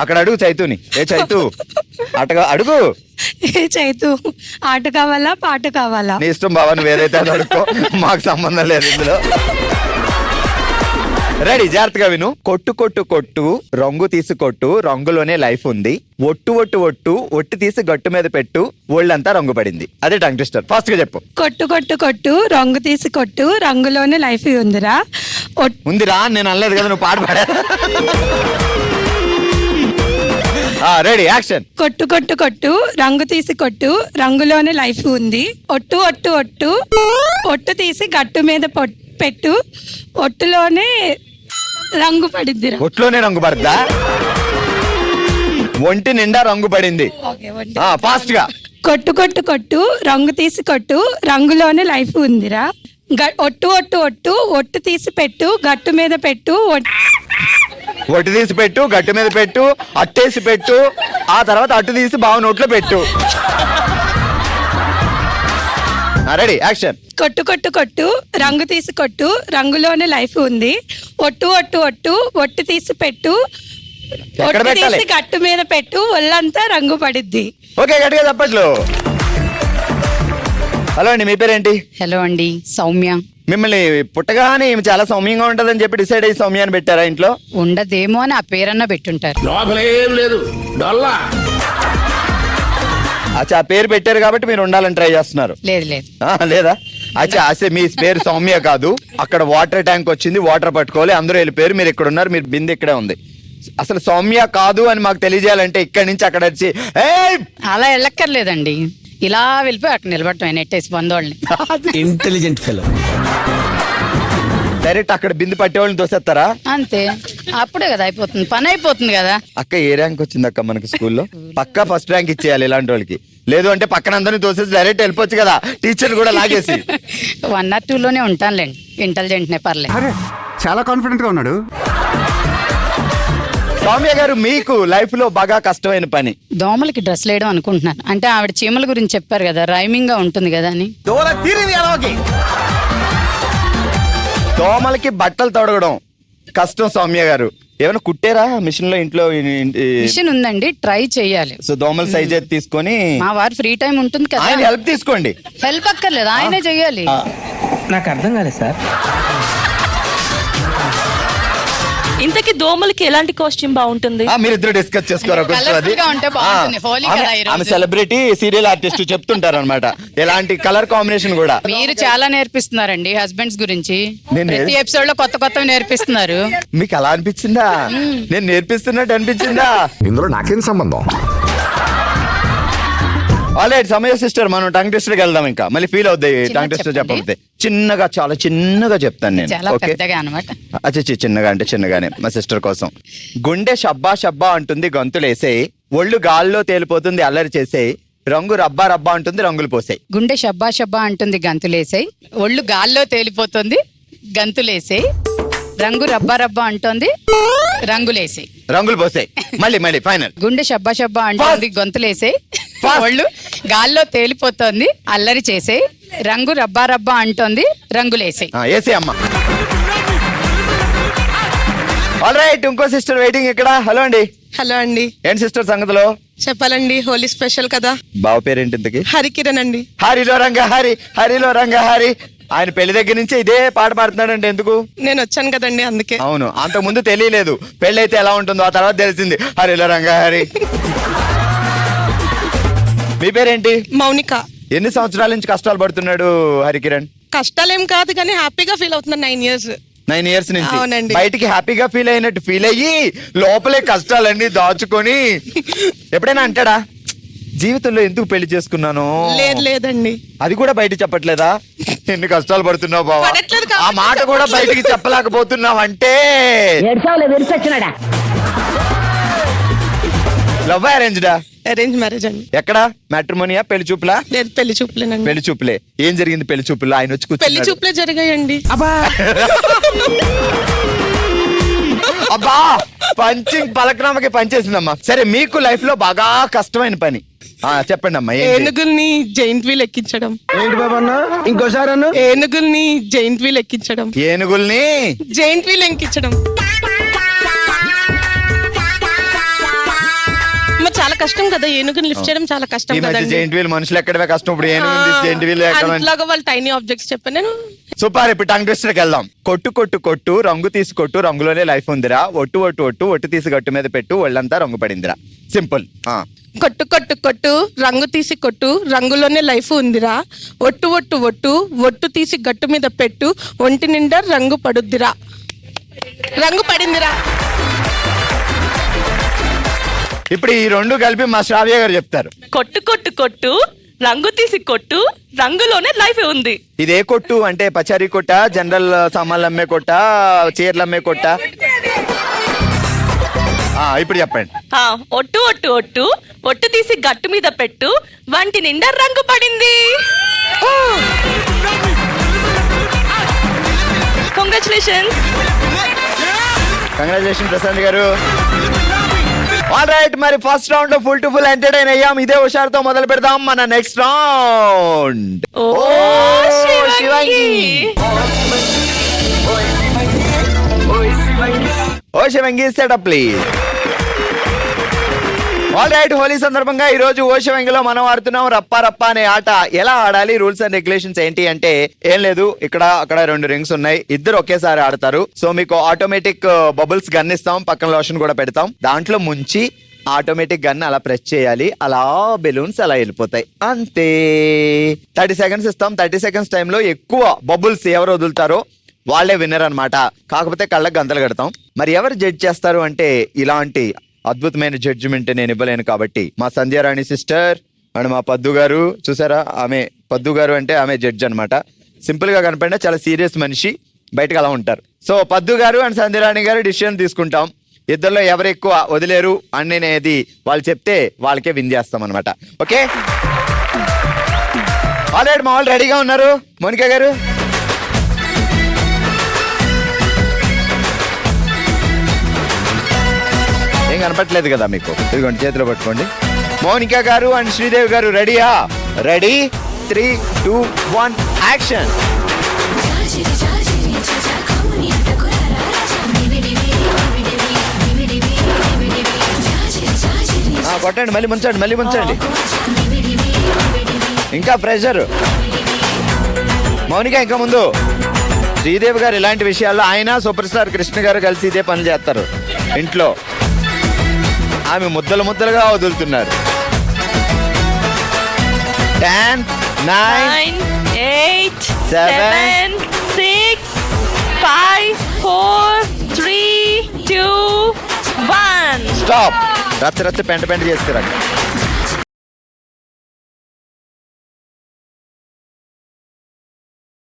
అక్కడ అడుగు చైతుని. ఏ చైతు ఆటగా అడుగు. ఏ చైతు, ఆట కావాలా పాట కావాలా? నీ ఇష్టం బావా, నువ్వు ఏదైతే అది అడుక్కో, మాకు సంబంధం లేదు ఇందులో. రెడీ, జాగ్రత్తగా విను. కొట్టు కొట్టు కొట్టు, రంగు తీసి కొట్టు, రంగులోనే లైఫ్ ఉంది. ఒట్టు ఒట్టు ఒట్టు, ఒట్టు తీసి గట్టు మీద పెట్టు, ఒళ్ళంతా రంగు పడింది. అదే టంగ్ ట్విస్టర్. ఫాస్ట్ గా చెప్పు. కొట్టు కొట్టు కొట్టు, రంగు తీసి కొట్టు, రంగులోనే లైఫ్ ఉందిరా. ఉందిరా నేను అనలేదు కదా, నువ్వు పాట పాడా. Ready, action. కొట్టు కొట్టు కొట్టు, రంగు తీసి కొట్టు, రంగులోనే లైఫ్ ఉంది. ఒట్టు ఒట్టు ఒట్టు, ఒట్టు తీసి గట్టు మీద పెట్టు, ఒట్టులోనే రంగు పడిద్దిరా. ఒట్లోనే రంగు పడద్దా? ఒంటి నిండా రంగు పడింది. ఫాస్ట్ గా. కొట్టు కొట్టు కొట్టు, రంగు తీసి కొట్టు, రంగులోనే లైఫ్ ఉందిరా. ఒట్టు ఒట్టు ఒట్టు, ఒట్టు తీసి పెట్టు, గట్టు మీద పెట్టు, ఒట్టు తీసి పెట్టు, గట్టు మీద పెట్టు, అట్టేసి పెట్టు, ఆ తర్వాత అట్టు తీసి బావ నోట్లో పెట్టు. Ready, action. కొట్టు కొట్టు కొట్టు, రంగు తీసి కొట్టు, రంగులోనే లైఫ్ ఉంది. ఒట్టు ఒట్టు ఒట్టు, ఒట్టు తీసి పెట్టు, ఒట్టు తీసి గట్టు మీద పెట్టు, ఒళ్ళంతా రంగు పడిద్ది. ఓకే, గట్టిగా చెప్పట్లు. హలో అండి, మీ పేరేంటి? హలో అండి, సౌమ్య. మిమ్మల్ని పుట్టగానే చాలా సౌమ్యంగా ఉంటదని చెప్పి డిసైడ్ అయ్యి సౌమ్య అని పెట్టారా ఇంట్లో? ఉండదేమో అని ఆ పేరన్నా పెట్టుంటారు. అచ్చా, ఆ పేరు పెట్టారు కాబట్టి మీరు ఉండాలని ట్రై చేస్తున్నారు. లేదు లేదు. లేదా? అచ్చా, అసలు మీ పేరు సౌమ్య కాదు. అక్కడ వాటర్ ట్యాంక్ వచ్చింది, వాటర్ పట్టుకోవాలి, అందరూ వెళ్ళిపోయారు, మీరు ఇక్కడ ఉన్నారు, మీరు బిందె ఇక్కడే ఉంది. అసలు సౌమ్య కాదు అని మాకు తెలియజేయాలంటే ఇక్కడి నుంచి అక్కడ వచ్చి అలా వెళ్ళక్కర్లేదండి, ఇలా వెళ్ళిపోయి అక్కడ నిలబడటం నెట్టేసి బందోళ్ళని. Intelligent fellow. డైరెక్ట్ అక్కడ బిందు పట్టేవాళ్ళని తోసేస్తారా? అంతే, అప్పుడే కదా అయిపోతుంది, పని అయిపోతుంది కదా. అక్క ఏ ర్యాంక్ వచ్చింది అక్క మనకి స్కూల్లో? పక్కా ఫస్ట్ ర్యాంక్ ఇచ్చేయాలి ఇలాంటి వాళ్ళకి. లేదు అంటే పక్కన అందరినీ తోసేసి డైరెక్ట్ వెళ్ళిపోవచ్చు కదా, టీచర్ కూడా లాగేసి. 1 or 2 లోనే ఉంటానులేండి, ఇంటెలిజెంట్ నే, పర్లేదు. చాలా కాన్ఫిడెంట్ గా ఉన్నాడు. సౌమ్య గారు, మీకు లైఫ్ లో బాగా కష్టమైన పని? దోమలకి డ్రెస్ వేయడం అనుకుంటున్నాను. అంటే ఆవిడ చీమల గురించి చెప్పారు కదా, రైమింగ్ గా ఉంటుంది కదా అని. దోమలకి బట్టలు తొడగడం కష్టం. సౌమ్య గారు ఏమైనా కుట్టారా మిషన్ లో? ఇంట్లో మిషన్ ఉందండి, ట్రై చెయ్యాలి. సో దోమల సైజ్ అయితే తీసుకొని, మా వారు ఫ్రీ టైం ఉంటుంది కదా, ఆయన హెల్ప్ తీసుకోండి. హెల్ప్ అక్కర్లేదు, ఆయనే చెయ్యాలి. నాకు అర్థం కాలేదు సార్. ఇంతకీ దోమలకి ఎలాంటి కాస్ట్యూమ్ బాగుంటుంది? మీరిద్దరు డిస్కస్ చేసుకోరు. ఆమె సెలబ్రిటీ, సీరియల్ ఆర్టిస్ట్ చెప్తుంటారు అనమాట ఎలాంటి కలర్ కాంబినేషన్ కూడా. మీరు చాలా నేర్పిస్తున్నారండి హస్బెండ్స్ గురించి, ప్రతి ఎపిసోడ్ లో కొత్త కొత్త నేర్పిస్తున్నారు. మీకు అలా అనిపించిందా? నేను నేర్పిస్తున్నట్టు అనిపించిందా? ఇందులో నాకేం సంబంధం? ఆల్రైట్ సమయ సిస్టర్, మనం టంగ్ టెస్టర్ కి వెళ్దాం. ఇంకా మళ్ళీ ఫీల్ అవుద్ది టంగ్ టెస్టర్ చెప్పకపోతే. చిన్నగా, చాలా చిన్నగా చెప్తాను నేను. అచ్చా, చిన్నగా అంటే చిన్నగానే మా సిస్టర్ కోసం. గుండె షబ్బా షబ్బా అంటుంది గంతులేసే, ఒళ్ళు గాల్లో తేలిపోతుంది అల్లరి చేసే, రంగు రబ్బా రబ్బా అంటుంది రంగులు పోసాయి. గుండె షబ్బా షబ్బా అంటుంది గంతులేసాయి, ఒళ్ళు గాల్లో తేలిపోతుంది గంతులేసాయి, రంగు రబ్బా రబ్బా అంటోంది రంగులేసాయి, రంగులు పోసాయి. మళ్ళీ మళ్ళీ ఫైనల్. గుండె షబ్బా షబ్బా అంటోంది గొంతులేసాయి, ఒళ్ళు గాల్లో తేలిపోతోంది అల్లరి చేసే, రంగు రబ్బా రబ్బా అంటోంది రంగులేసాయి. ఏసే అమ్మ. ఆల్రైట్, ఇంకో సిస్టర్ వెయిటింగ్ ఇక్కడ. హలో అండి. హలో అండి. ఏంటి సిస్టర్ సంగతిలో? చెప్పాలండి, హోలీ స్పెషల్ కదా. బావ పేరేంటి ఇంతకి? హరికిరణ్ అండి. హరిలో రంగ హరి, హరిలో రంగ హరి. ఆయన పెళ్లి దగ్గర నుంచి ఇదే పాట పాడుతున్నాడు అంటే ఎందుకు? నేను వచ్చాను కదండి, అందుకే. అవును, అంతకు ముందు తెలియలేదు పెళ్లి అయితే ఎలా ఉంటుందో, ఆ తర్వాత తెలిసింది హరిలో రంగ హరి. మీ పేరేంటి? మౌనిక. ఎన్ని సంవత్సరాల నుంచి కష్టాలు పడుతున్నాడు హరికిరణ్? కష్టాలేం కాదు కానీ హ్యాపీగా ఫీల్ అవుతున్నాను. 9 years. 9 years నుంచి. అవునండి. బయటికి హ్యాపీగా ఫీల్ అయినట్టు ఫీల్ అయ్యి లోపలే కష్టాలన్నీ దాచుకొని ఎప్పుడైనా అంటాడా జీవితంలో ఎందుకు పెళ్లి చేసుకున్నాను? లేదండి. అది కూడా బయట చెప్పట్లేదా? ఎన్ని కష్టాలు పడుతున్నావు బావా, ఆ మాట కూడా బయటికి చెప్పలేకపోతున్నావు అంటే లవ్ అరేంజ్డా? అరేంజ్ మ్యారేజ్ అండి. ఎక్కడ? మ్యాట్రిమోనియా? పెళ్లి చూపులా? లేదు, పెళ్లి చూపులేనండి. పెళ్లి చూపులే. ఏం జరిగింది పెళ్లి చూపుల్లో? ఆయన వచ్చి పెళ్లి చూపులే జరిగాయండి. అబ్బా, పంచింగ్ పలకనామకి పనిచేసిందమ్మా. సరే, మీకు లైఫ్ లో బాగా కష్టమైన పని చెప్పండి అమ్మా. ఏనుగుల్ని జైంట్ వీల్ ఎక్కించడం. ఏంటి బాబా అన్న? ఇంకోసారి అన్న. ఏనుగుల్ని జైంట్ వీల్ ఎక్కించడం. ఏనుగుల్ని జైంట్ వీల్ ఎక్కించడం. కష్టం కదా, ఏనుగుని లిఫ్ట్ చేయడం చాలా ఈ కష్టం మధ్య కదండి. జైంట్ వీల్ మనుషులు ఎక్కడవే కష్టం, ఇప్పుడు జైంట్ వీల్ ఎక్కడ అట్లాగా వాళ్ళు టైనీ ఆబ్జెక్ట్స్ చెప్పాను నేను. సూపర్. ఇప్పుడు టంగ్ ట్విస్టర్కి వెళ్దాం. కొట్టు కొట్టు కొట్టు రంగు తీసి కొట్టు రంగులోనే లైఫ్ ఉందిరా, ఒట్టు ఒట్టు ఒట్టు ఒట్టు తీసి గట్టు మీద పెట్టు ఒళ్ళంతా రంగు పడిందిరా. సింపుల్. కొట్టు కొట్టు కొట్టు రంగు తీసి కొట్టు రంగులోనే లైఫ్ ఉందిరా, ఒట్టు ఒట్టు ఒట్టు ఒట్టు తీసి గట్టు మీద పెట్టు ఒంటి నిండా రంగు పడుద్దిరా, రంగు పడిందిరా. ఇప్పుడు ఈ రెండు కలిపి మా శ్రావ్య గారు చెప్తారు. కొట్టు కొట్టు కొట్టు రంగు తీసి కొట్టు రంగులోనే లైఫ్ ఉంది. ఇదే కొట్టు అంటే పచారీ కొట్ట, జనరల్ సామాన్లు అమ్మే కొట్ట, చీరలు అమ్మే కొట్ట? ఇప్పుడు చెప్పండి. ఒట్టు ఒట్టు ఒట్టు ఒట్టు తీసి గట్టు మీద పెట్టు వంటి నిండా రంగు పడింది. Congratulations. Congratulation Prashanth garu. All right, మరి ఫస్ట్ రౌండ్ లో ఫుల్ టు ఫుల్ ఎంటర్టైన్ అయ్యాం. ఇదే హుషారుతో మొదలు పెడదాం మన next round. Oh Shivangi setup please. All right, Holi సందర్భంగా ఈ రోజు ఓ శివంగిలో మనం ఆడుతున్నాం రప్పా రప్పా అనే ఆట. ఎలా ఆడాలి, రూల్స్ అండ్ రెగ్యులేషన్స్ ఏంటి అంటే ఏం లేదు, ఇక్కడ అక్కడ 2 రింగ్స్ ఉన్నాయి, ఇద్దరు ఒకేసారి ఆడతారు. సో మీకు ఆటోమేటిక్ బబుల్స్ గన్ ఇస్తాం, పక్కన లోషన్ కూడా పెడతాం, దాంట్లో ముంచి ఆటోమేటిక్ గన్ అలా ప్రెస్ చేయాలి, అలా బెలూన్స్ అలా వెళ్ళిపోతాయి, అంతే. 30 సెకండ్స్ ఇస్తాం. 30 సెకండ్స్ టైంలో ఎక్కువ బబుల్స్ ఎవరు వదులుతారో వాళ్ళే విన్నర్ అన్నమాట. కాకపోతే కళ్ళకి గంతలు కడతాం. మరి ఎవరు జడ్జ్ చేస్తారు అంటే ఇలాంటి అద్భుతమైన జడ్జిమెంట్ నేను ఇవ్వలేను కాబట్టి మా సంధ్యారాణి సిస్టర్ అండ్ మా పద్దు గారు, చూసారా, ఆమె పద్దు గారు అంటే ఆమె జడ్జ్ అనమాట. సింపుల్ గా కనపడినా చాలా సీరియస్ మనిషి, బయటకు అలా ఉంటారు. సో పద్దు గారు అండ్ సంధ్యారాణి గారు డిసిషన్ తీసుకుంటాం. ఇద్దరిలో ఎవరు ఎక్కువ వదిలేరు అనేది వాళ్ళు చెప్తే వాళ్ళకే విన్ చేస్తాం అనమాట. ఓకే, ఆల్రెడీ మా వాళ్ళు రెడీగా ఉన్నారు. మోనికా గారు, ఏం కనపట్లేదు కదా మీకు? ఇదిగోండి, చేతిలో పట్టుకోండి. మౌనిక గారు అండ్ శ్రీదేవి గారు రెడీయా? Ready, 3, 2, 1 action. కొట్టండి, మళ్ళీ ముంచండి, మళ్ళీ ముంచండి. ఇంకా ప్రెషర్. మౌనిక ఇంకా ముందు. శ్రీదేవి గారు ఇలాంటి విషయాల్లో ఆయన సూపర్ స్టార్ కృష్ణ గారు కలిసి ఇదే పని చేస్తారు ఇంట్లో. ఆమె ముద్దలు ముద్దలుగా వదులుతున్నారు. 10, 9, 8, 7, 6, 5, 4, 3, 2, 1. స్టాప్. రచ్చ రచ్చ పెంట పెంట చేసుకురండి.